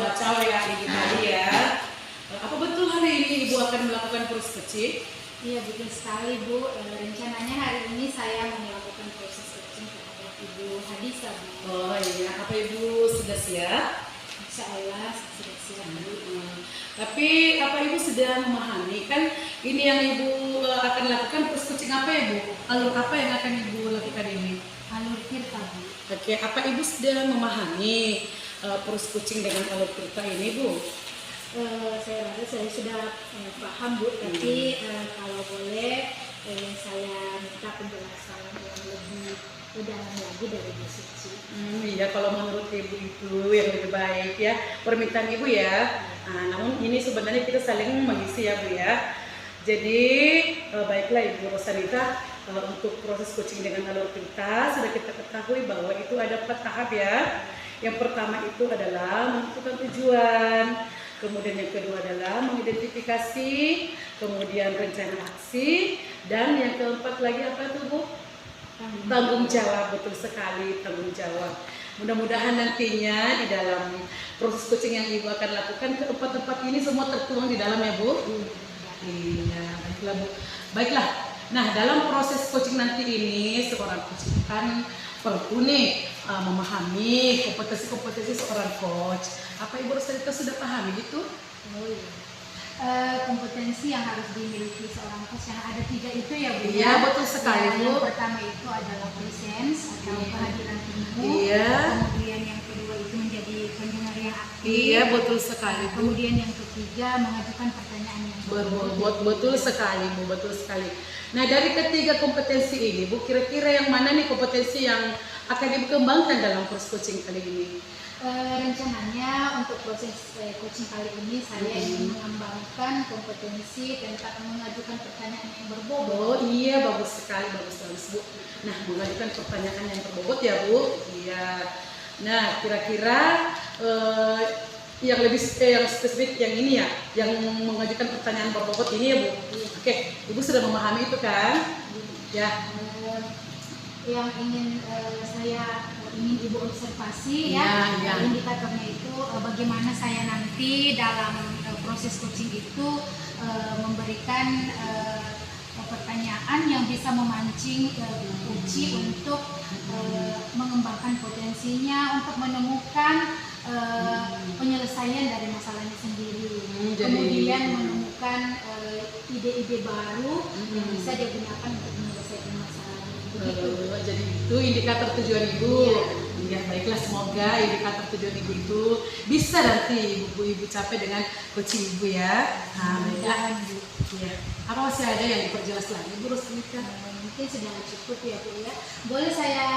cawe-cawe ya di Bali ya. Apa betul hari ini Ibu akan melakukan proses coaching? Iya, betul sekali Bu. Rencananya hari ini saya mau melakukan proses coaching terhadap Ibu Hadisa Bu. Oh iya, apa Ibu sudah siap? Insya Allah sudah siap Bu. Tapi apa Ibu sudah memahami kan ini yang Ibu akan lakukan proses coaching apa ya Bu? Alur apa yang akan Ibu lakukan ini? Alur tirta Bu. Oke, apa Ibu sudah memahami proses coaching dengan alur tirta ini Bu? Saya rasa saya sudah paham Bu, tapi kalau boleh saya minta penjelasan yang lebih dalam lagi dari Bu Suci. Iya, kalau menurut Ibu itu yang lebih baik ya, permintaan Ibu ya. Nah, namun ini sebenarnya kita saling mengisi ya Bu ya. Jadi baiklah Ibu Rosanita, untuk proses coaching dengan alur tirta sudah kita ketahui bahwa itu ada 4 tahap ya. Yang pertama itu adalah menentukan tujuan, kemudian yang kedua adalah mengidentifikasi, kemudian rencana aksi, dan yang keempat lagi apa tuh Bu? Tanggung jawab. Betul sekali, tanggung jawab. Mudah-mudahan nantinya di dalam proses coaching yang Ibu akan lakukan keempat-empat ini semua tertuang di dalam ya Bu? Iya, baiklah Bu. Baiklah, nah dalam proses coaching nanti ini seorang coach kan perlu nih memahami kompetensi-kompetensi seorang coach. Apa Ibu Rosanita sudah pahami gitu? Oh iya. Kompetensi yang harus dimiliki seorang coach yang ada 3 itu ya Bu. Iya, betul sekali Bu. Yang pertama itu adalah presence atau kehadiran tubuh. Iya. Kemudian yang kedua itu menjadi pendengar yang aktif. Iya, betul sekali Bu. Kemudian yang ketiga mengajukan pertanyaan yang berbobot. Betul sekali Bu, betul sekali. Nah dari ketiga kompetensi ini Bu, kira-kira yang mana nih kompetensi yang akan dikembangkan dalam proses coaching kali ini? Rencananya untuk proses coaching kali ini saya ingin mengembangkan kompetensi tentang mengajukan pertanyaan yang berbobot. Oh iya, bagus sekali, bagus Bu. Nah, mengajukan pertanyaan yang berbobot ya Bu. Iya. Nah, kira-kira yang lebih yang spesifik yang ini ya, yang mengajukan pertanyaan berbobot ini ya Bu. Oke, Ibu sudah memahami itu kan? Ya. Yang ingin saya ingin Ibu observasi ya, indikatornya itu bagaimana saya nanti dalam proses coaching itu memberikan pertanyaan yang bisa memancing coach untuk mengembangkan potensinya untuk menemukan penyelesaian dari masalahnya sendiri, kemudian menemukan ide-ide baru yang bisa digunakan untuk menyelesaikan masalah. Jadi itu indikator tujuan Ibu. Ya baiklah, semoga indikator tujuan Ibu itu bisa nanti Ibu capai dengan coaching Ibu ya. Nah, baiklah. Ya. Apa masih ada yang diperjelas lagi Bu Rosanita? Mungkin sudah cukup ya Bu ya. Boleh saya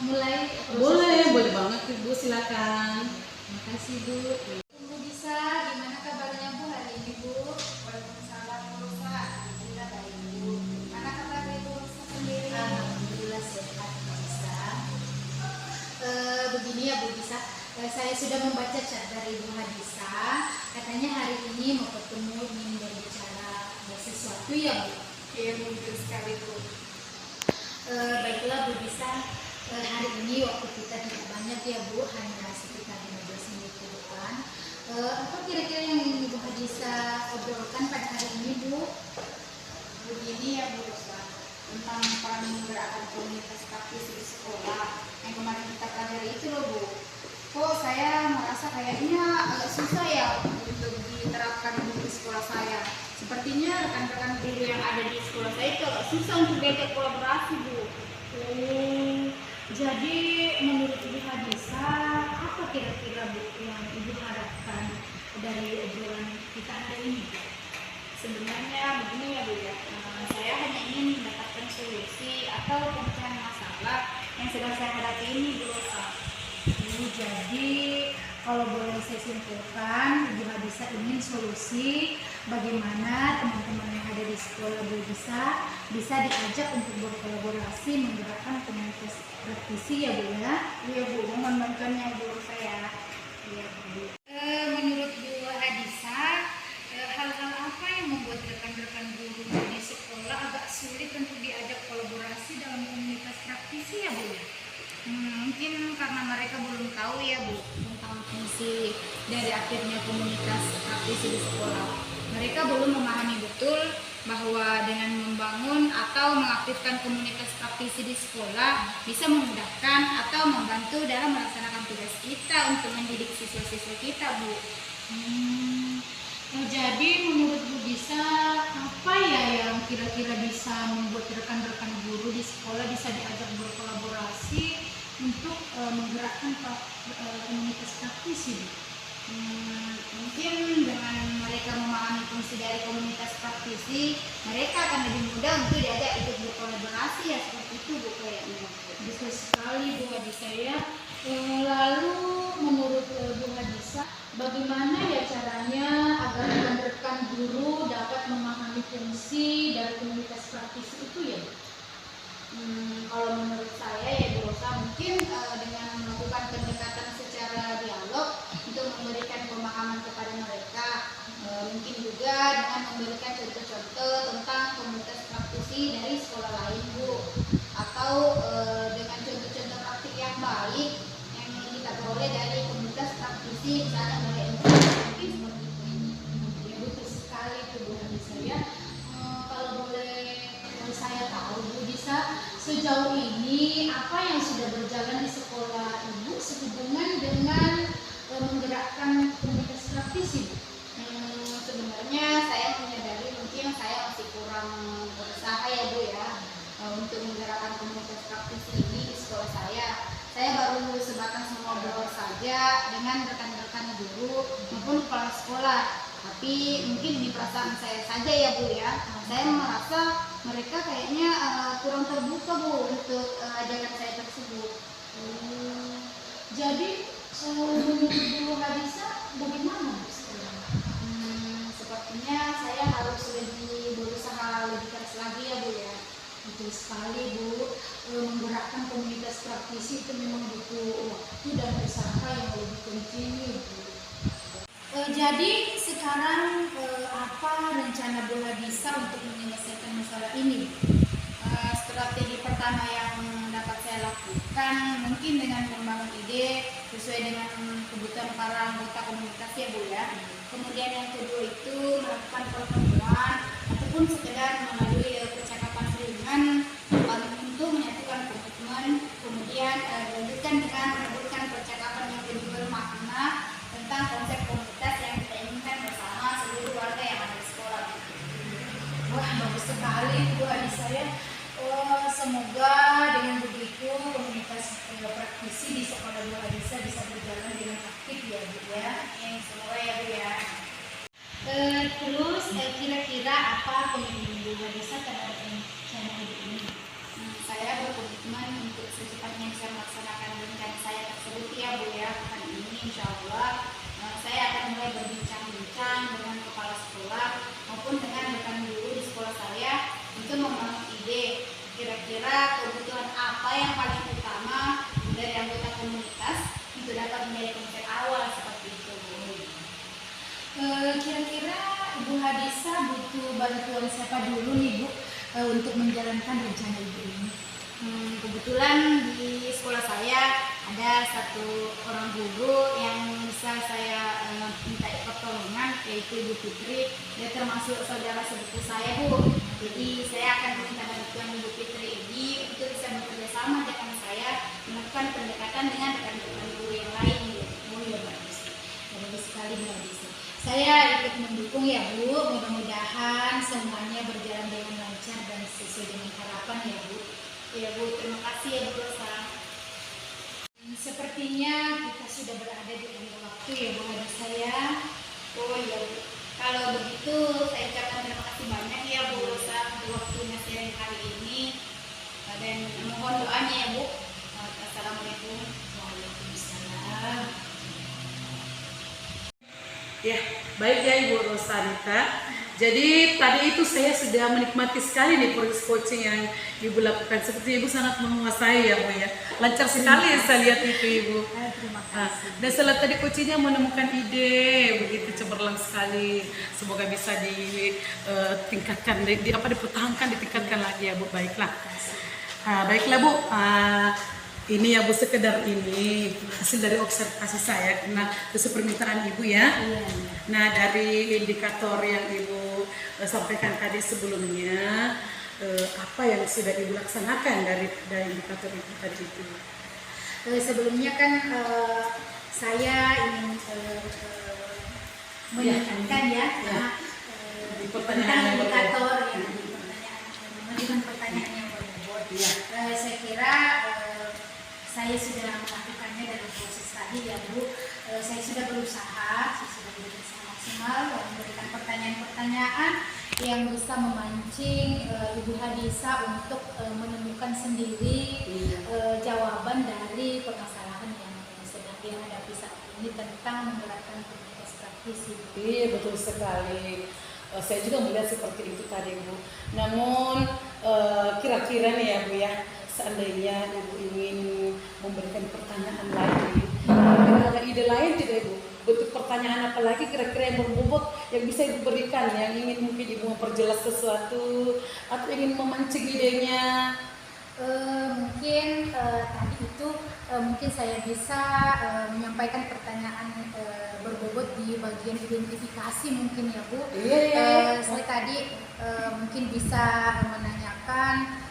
mulai? Boleh banget Ibu, silakan. Terima kasih Bu. Ibu bisa, gimana kabarnya Bu hari ini Bu? Waalaikumsalam Bu Rosa. Alhamdulillah baik Bu. Mana kabar Ibu Rosa sendiri? Alhamdulillah sehat Bu bisa. Begini ya Bu bisa. Saya sudah membaca chat dari Ibu Hadisa. Katanya hari ini mau ketemu ingin berbicara sesuatu ya Bu. Iya Bu, betul sekali Bu. Baiklah Bu bisa. Hari ini waktu kita tidak banyak ya Bu, hanya sekitar 15 menit ke depan. Apa kira-kira yang Ibu Hadisa obrolkan pada hari ini Bu? Begini ya Bu Rosa, tentang peran menggerakkan komunitas praktis di sekolah yang kemarin kita pelajari itu loh Bu. Kok saya merasa kayaknya agak susah ya untuk diterapkan di sekolah saya. Sepertinya rekan-rekan guru yang ada di sekolah saya itu agak susah untuk diajak kolaborasi Bu. Jadi menurut Ibu Hadisa, apa kira-kira Bu yang Ibu harapkan dari obrolan kita hari ini? Sebenarnya begini ya Bu ya, saya hanya ingin mendapatkan solusi atau pemecahan masalah yang sedang saya hadapi ini Bu Rosa. Jadi kalau boleh saya simpulkan, Ibu Hadisa ingin solusi bagaimana teman-teman yang ada di sekolah Bu bisa diajak untuk berkolaborasi menggerakkan komunitas praktisi ya Bu ya. Iya Bu, mohon bantuannya Bu Rosa ya. Iya Bu. Menurut Bu Hadisa, hal-hal apa yang membuat rekan-rekan guru di sekolah agak sulit untuk diajak kolaborasi dalam komunitas praktisi ya Bu ya? Mungkin karena mereka belum tahu ya Bu tentang fungsi dari akhirnya komunitas praktisi di sekolah. Mereka belum memahami betul bahwa dengan membangun atau mengaktifkan komunitas praktisi di sekolah bisa memudahkan atau membantu dalam melaksanakan tugas kita untuk mendidik siswa-siswa kita, Bu. Jadi menurut Bu Disa, apa ya yang kira-kira bisa membuat rekan-rekan guru di sekolah bisa diajak berkolaborasi untuk menggerakkan komunitas praktisi, Bu? Mungkin dengan mereka memahami fungsi dari komunitas praktisi, mereka akan lebih mudah untuk diajak ikut berkolaborasi, ya seperti itu, Bu, kayaknya. Betul sekali, Bu Hadisa ya. Lalu menurut Bu Hadisa, bagaimana ya caranya agar rekan-rekan guru dapat memahami fungsi dari komunitas praktisi itu ya, Bu? Kalau menurut saya ya Bu Rosa, mungkin dengan melakukan pendekatan secara dialog untuk memberikan pemahaman kepada mereka, mungkin juga dengan memberikan contoh-contoh tentang komunitas praktisi dari sekolah lain, Bu, atau dengan contoh-contoh praktik yang baik yang kita peroleh dari komunitas praktisi, misalnya dari mungkin seperti itu. Ya, betul sekali itu Bu Hadisa ya. Kalau boleh saya tahu Bu Disa, sejauh ini apa yang sudah berjalan di sekolah Ibu sehubungan dengan menggerakkan komunitas praktisi, Bu? Sebenarnya saya menyadari mungkin saya masih kurang berusaha ya Bu ya, untuk menggerakkan komunitas praktisi ini di sekolah saya. Saya baru sebatas mengobrol saja dengan rekan-rekan guru maupun kepala sekolah. Tapi mungkin ini perasaan saya saja ya Bu ya. Saya merasa mereka kayaknya kurang terbuka Bu untuk ajakan saya tersebut. Jadi menurut Bu Hadisa bagaimana Bu sekarang? Sepertinya saya harus lebih berusaha lebih keras lagi ya Bu ya. Betul sekali Bu, menggerakkan komunitas praktisi itu memang butuh waktu dan usaha yang lebih kontinu, Bu. Jadi sekarang apa rencana Bu Hadisa untuk menyelesaikan masalah ini? Strategi pertama yang dapat saya lakukan mungkin dengan membangun ide sesuai dengan kebutuhan para anggota komunitas ya Bu ya. Kemudian yang kedua itu melakukan pertemuan ataupun sekedar melalui percakapan ringan untuk menyatukan komitmen. Kemudian dilanjutkan dengan menyebutkan percakapan yang lebih bermakna tentang konsep komunitas yang kita inginkan bersama seluruh warga yang ada di sekolah. Wah, bagus sekali Bu Hadisa ya. Semoga dengan begitu komunitas praktisi di sekolah Bu Hadisa bisa berjalan dengan aktif ya Bu ya. Semoga ya Bu ya. Terus kira-kira apa komitmen Bu Hadisa terhadap rencana ini? Saya berkomitmen untuk secepatnya bisa melaksanakan rencana saya tersebut ya Bu ya. Pekan ini insya Allah saya akan mulai berbincang-bincang dengan kepala sekolah maupun dengan rekan guru di sekolah saya untuk membangun ide kira-kira kebutuhan apa yang paling utama dari anggota komunitas untuk dapat menjadi konsep awal seperti itu Bu. Kira-kira Ibu Hadisa butuh bantuan siapa dulu nih Bu untuk menjalankan rencana Ibu ini? Kebetulan di sekolah saya ada satu orang guru yang bisa saya minta pertolongan, yaitu Ibu Fitri. Dia termasuk saudara sepupu saya Bu. Jadi saya akan meminta bantuan Ibu Fitri ini untuk bisa bekerja sama dengan saya melakukan pendekatan dengan rekan-rekan guru yang lain Bu. Oh ya, bagus. Bagus sekali Bu Hadisa. Saya ikut mendukung ya Bu. Mudah-mudahan semuanya berjalan dengan lancar dan sesuai dengan harapan ya Bu. Ya Bu, terima kasih ya Bu Rosa. Sepertinya kita sudah berada di akhir waktu ya Bu Hadisa ya. Oh iya Bu. Kalau begitu saya ucapkan terima kasih banyak ya Bu Rosa untuk waktunya sharing hari ini. Dan mohon doanya ya Bu. Assalamualaikum. Waalaikumsalam. Ya, baik ya Ibu Rosanita. Jadi tadi itu saya sudah menikmati sekali nih proses coaching yang Ibu lakukan. Seperti Ibu sangat menguasai ya Bu ya. Lancar sekali saya lihat itu Ibu. Terima Nah, kasih. dan setelah tadi coachingnya menemukan ide begitu cemerlang sekali. Semoga bisa ditingkatkan, dipertahankan, ditingkatkan lagi ya Bu. Baiklah. Baiklah Bu. Ini ya Bu, sekedar ini hasil dari observasi saya karena sesuai permintaan Ibu ya. Iya. Nah, dari indikator yang Ibu sampaikan tadi sebelumnya, apa yang sudah Ibu laksanakan dari indikator Ibu tadi itu? Sebelumnya kan saya ingin menekankan ya, Di tentang pertanyaan yang indikator berbobot. ya, di pertanyaan mengajukan pertanyaan yang berbobot. Iya. Saya kira saya sudah melakukannya dalam proses tadi ya Bu. Saya sudah berusaha maksimal memberikan pertanyaan-pertanyaan yang bisa memancing Ibu Hadisa untuk menemukan sendiri jawaban dari permasalahan yang sedang dihadapi saat ini tentang menggerakkan komunitas praktisi. Iya, betul sekali. Saya juga melihat seperti itu tadi Bu. Namun kira-kira nih ya Bu ya, seandainya Ibu ingin memberikan pertanyaan lagi, ada ide lain tidak Ibu? Bentuk pertanyaan apa lagi kira-kira yang berbobot yang bisa Ibu berikan, yang ingin mungkin Ibu memperjelas sesuatu atau ingin memancing idenya? Mungkin tadi itu mungkin saya bisa menyampaikan pertanyaan berbobot di bagian identifikasi mungkin ya Bu. Iya. Saya tadi mungkin bisa menanyakan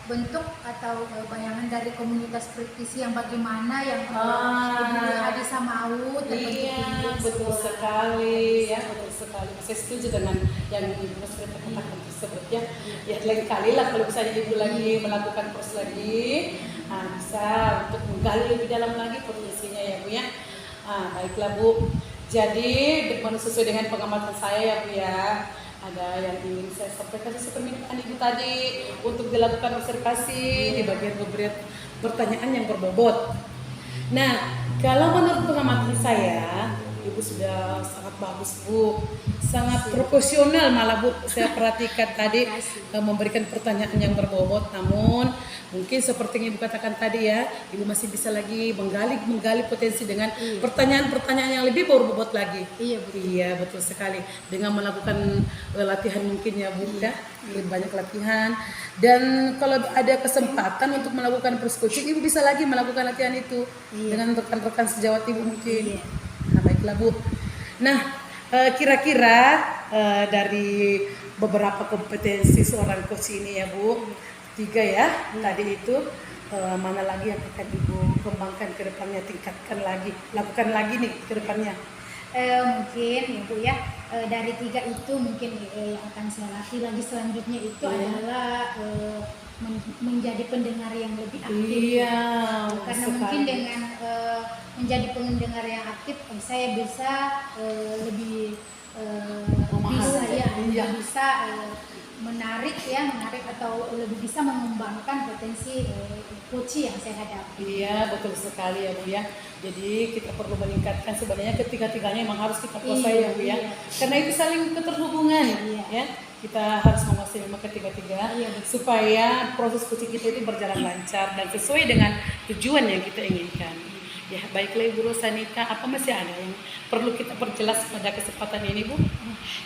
bentuk atau bayangan dari komunitas praktisi yang bagaimana yang Ibu Hadisa mau terbentuk Iya, di betul sekolah. sekali ya, betul sekali. Saya setuju dengan yang Ibu sudah katakan tersebut ya. Ya lain kali lah kalau misalnya Ibu lagi melakukan proses lagi, bisa untuk menggali lebih dalam lagi potensinya ya Bu ya. Baiklah Bu. Jadi sesuai dengan pengamatan saya ya Bu ya, ada yang ingin saya sampaikan sesuai permintaan Ibu tadi untuk dilakukan observasi di bagian beberapa pertanyaan yang berbobot. Nah, kalau menurut pengamatan saya, Ibu sudah sangat bagus Bu, sangat profesional malah Bu. Saya perhatikan tadi memberikan pertanyaan yang berbobot, namun mungkin seperti yang Ibu katakan tadi ya, Ibu masih bisa lagi menggali potensi dengan pertanyaan-pertanyaan yang lebih berbobot lagi. Iya Bu. Iya, betul sekali. Dengan melakukan latihan mungkin ya Bu, ya, lebih banyak latihan. Dan kalau ada kesempatan untuk melakukan proses coaching, Ibu bisa lagi melakukan latihan itu dengan rekan-rekan sejawat Ibu mungkin. Nah, baiklah Bu. Nah, kira-kira dari beberapa kompetensi seorang coach ini ya Bu, 3 ya, tadi itu mana lagi yang akan Ibu kembangkan ke depannya, tingkatkan lagi, lakukan lagi nih ke depannya? Mungkin ya Bu ya, dari 3 itu mungkin yang akan saya latih lagi selanjutnya itu adalah menjadi pendengar yang lebih aktif. Iya, Karena sekali. mungkin dengan menjadi pendengar yang aktif saya bisa lebih bisa menarik atau lebih bisa mengembangkan potensi coach yang saya hadapi. Iya, betul sekali ya Bu ya. Jadi kita perlu meningkatkan sebenarnya ketiga-tiganya memang harus kita kuasai ya Bu ya. Karena itu saling keterhubungan ya. Kita harus menguasai memang ketiga-tiga supaya proses coaching kita itu berjalan lancar dan sesuai dengan tujuan yang kita inginkan. Ya, baiklah Ibu Rosanita, apa masih ada yang perlu kita perjelas pada kesempatan ini Bu?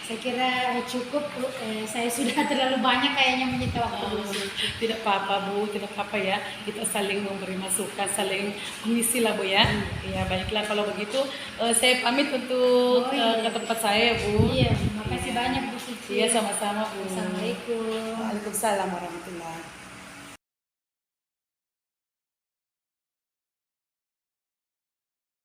Saya kira cukup Bu. Saya sudah terlalu banyak kayaknya menyita waktu. Tidak apa-apa Bu, tidak apa-apa ya. Kita saling memberi masukan, saling mengisi lah Bu ya. Ya baiklah kalau begitu saya pamit untuk ke tempat saya Bu. Iya, terima kasih banyak Bu Cici. Iya sama-sama Bu. Assalamualaikum. Waalaikumsalam warahmatullahi.